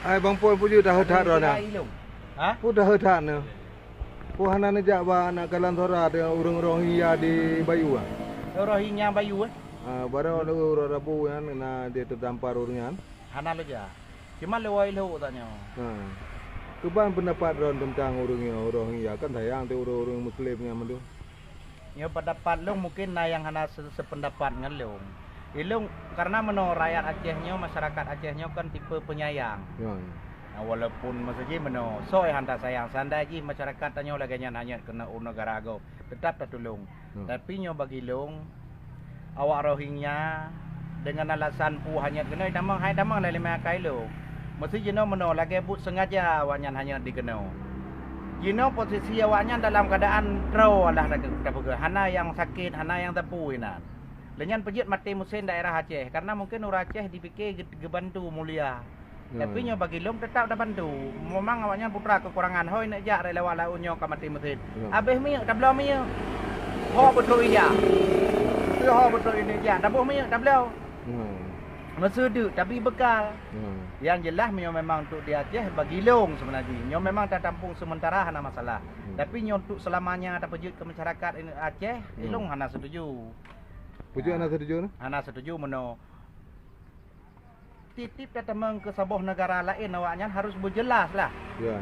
Ai bang puan puju dah hedat dah nah. Ha? Pu dah hedat nah. Pu hana ne jak ba nak kalan thora de urang Rohingya di Bayu ah. Rohingya Bayu Bara lu rabu yan na dia terdampar urungan. Hana lo ja. Cuma lewai lo tanya. Keban pendapat ron tentang Rohingya kan sayang tu orang Muslim yang mendu. Ya pendapat lo mungkin na yang hana sependapat dengan lo. Ilung karena meno rakyat Acehnya, masyarakat Acehnya kan tipe penyayang. Ya. Nah, walaupun maksudnya meno soy hanta sayang sandai masyarakat tanya lagi hanya kena negara ago tetap tertolong. Tapi nyo bagi long awak Rohingya dengan alasan pu hanya kena damang la lima kai lo. Mesti jeno meno lagi but sengaja awaknya hanya dikena. Jeno posisi awaknya dalam keadaan draw lah hana yang sakit, hana yang tepu ina. Lenyan pejit mati musim daerah Aceh karena mungkin orang Aceh dipikir gebantu mulia. Tapi nyo bagi lom tetap dah bantu. Memang awaknya putra kekurangan hoi nak jak relawan launyo ka mati musim. Habis mi tak belum mi. Ho betul iya. Tu ho betul ini ja. Dah mi tak belum. Mesudu tapi bekal. Yang jelas nyo memang untuk di Aceh bagi long sebenarnya. Nyo memang tak tampung sementara hana masalah. Tapi nyo untuk selamanya tak pejit ke masyarakat Aceh, ilung hana setuju. Puju anak setuju na? Anak setuju meno titip datang ke sebuah negara lain awaknya harus berjelas lah. Ya.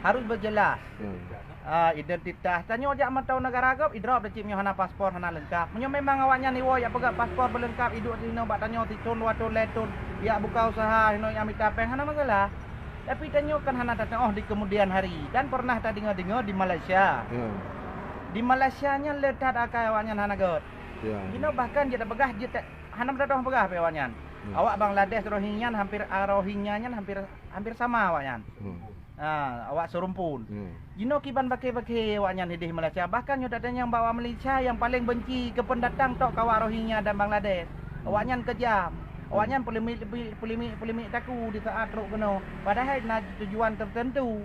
Harus berjelas. Ya. Identitas. Tanya ajak mantau negara agap idrop dah cipnya hana paspor hana lengkap. Menyo memang awaknya ni ya pegang paspor berlengkap hidup di sini bak tanya titun watun letun. Ya buka usaha hino yang minta peng hana masalah. Tapi tanya kan hana datang di kemudian hari dan pernah tak dengar di Malaysia. Ya. Di Malaysia nya letak akai awaknya hana got. Ya. Kino bahkan dia tak pegah dia tak hanam dah pegah pewanyan. Awak Bangladesh Rohingya hampir sama awaknya. Awak serumpun. Kino kiban pakai awaknya di Malaysia bahkan nyo datang yang bawa Malaysia yang paling benci ke pendatang tok kawak Rohingya dan Bangladesh. Awaknya kejam. Awaknya polemik taku di saat ruk keno. Padahal na tujuan tertentu.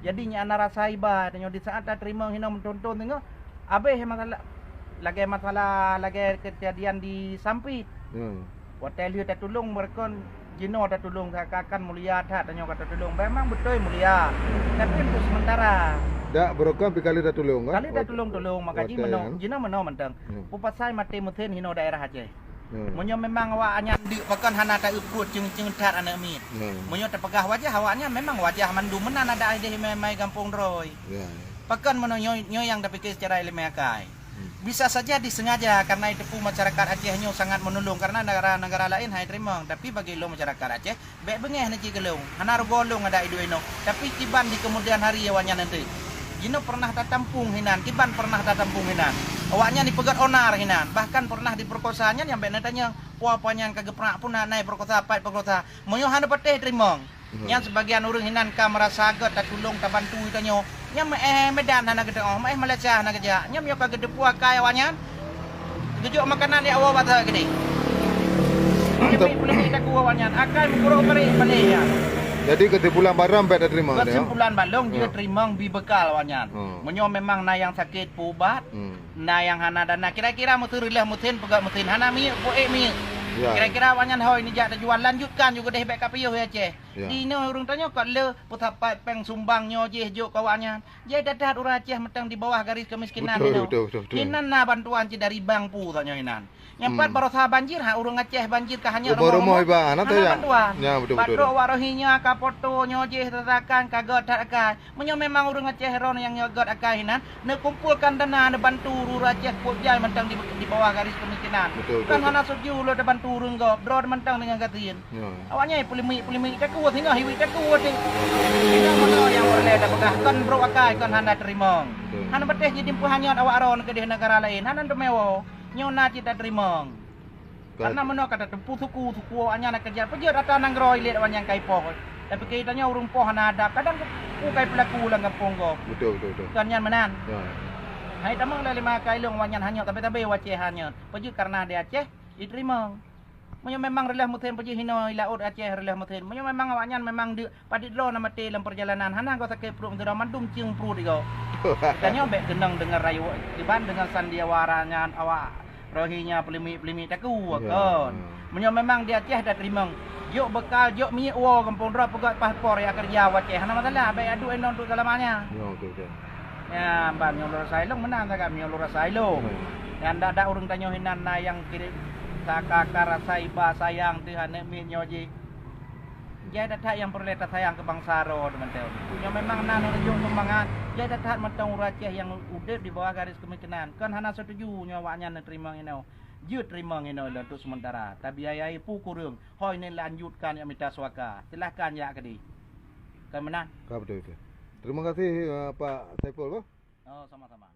Jadinya ana rasa iba tanya di saat tak terima hina mentonton tengok habis masalah lagi kejadian di Sampit. Hotel dia tak tolong mereka Jino tak tolong akan mulia tak tanya kata tolong memang betul mulia. Tapi untuk sementara. Dak berokam kali dah tolong Kali dah tolong makanya menong Jino menong mentang. Pupasai mati muthin hino daerah Aceh. Menyo memang awaknya di bahkan hana tak ikut ceng tat anak mit. Menyo terpegah wajah awaknya memang wajah mandu menan ada ide mai kampung Roy. Bahkan menonyo yang dah fikir secara ilmiah kai. Bisa saja disengaja karena itu pun masyarakat Acehnya sangat menolong karena negara-negara lain hai terima tapi bagi lo masyarakat Aceh baik bengeh nanti gelung hana golong ada iduino tapi tiban di kemudian hari awaknya nanti Jino pernah tak tampung hinan tiban pernah tak tampung hinan awaknya dipegat onar hinan bahkan pernah diperkosanya yang baik natanya puapanya yang kageprak pun naik perkosa apa perkosa moyo hana pateh terima yang sebagian orang hinan ka merasa agak tak tolong tak bantu itanyo nyam Medan hana gede Malaysia hana kerja nyam yo ka gede puak kaya awaknya tujuk makanan dia awak bata gede boleh tak awaknya akan mengurau beri Malaysia jadi kesimpulan barang tak terima kesimpulan balong dia terima bi bekal awaknya menyo memang na yang sakit pubat na yang hana dana kira-kira muturilah mutin pegat mutin hana mi poe mi kira-kira awaknya hoi ni jak jual lanjutkan juga deh baik kapio Aceh. Di no urang tanya kok le putapai peng sumbangnya je juk kawaknya. Je dadat urang Aceh metang di bawah garis kemiskinan ni. Hinan na bantuan je dari bank pu tanya hinan. Yang pat barosa banjir ha urang Aceh banjir ka hanya rumah iba ana tu ya. Ya betul. Patro warohinya ka fotonya je tatakan kagot akai. Menyo memang urang Aceh ron yang nyogot akai hinan ne kumpulkan dana ne bantu urang Aceh pujai metang di bawah garis kemiskinan. Kan hana seju lo bantu turun go drone mentang dengan katin. Awaknya polemik tak kuat hingga hiwi tak kuat ni. Kita mana yang boleh dah pegah kan bro akai kan hana terima. Hana beteh jadi hanya awak ron ke di negara lain. Hana demewo nyona tidak terima. Karena mana kata tempu suku awaknya nak kerja peje data nang groi lihat awak yang kai poh. Tapi kitanya urung poh hana ada kadang ku kai pelaku lang kampung go. Betul. Kan yang menan. Hai tamang la lima kai long awaknya hanya tapi Aceh hanya. Peje karena dia Aceh diterima. Menyo memang relah muthen pergi hino laut Aceh relah muthen. Menyo memang awaknya memang di padi dro na mati dalam perjalanan. Hana go sakit perut mendera mandum ciung perut go. Katanya baik genang dengar rayu diban dengan sandiawaranya awak Rohinya pelimi-pelimi taku Ya, kan. ya. Menyo memang dia Aceh dah terima. Jok bekal jok mi wo kampung drop pegat paspor ya kerja Aceh. Hana masalah baik adu endon untuk selamanya. Ya, okey. Ya, mbak nyolor sailong menang tak nyolor sailong. Dan ada urang tanyo hinan na yang kirim kakak rasa iba sayang Tuhan mi nyoji. Jai datang yang perlu datang sayang ke bangsa ro teman-teman. Yang memang nanu rejo semangat. Jai datang mentang Aceh yang udah di bawah garis kemiskinan. Kan hana setuju nyawanya nerima ini. Jut terima ini untuk sementara. Tapi ayai pu kurung. Hoi ini lanjutkan yang minta suaka. Silahkan ya kedi. Kan menang. Betul. Terima kasih Pak Saiful. Oh sama-sama.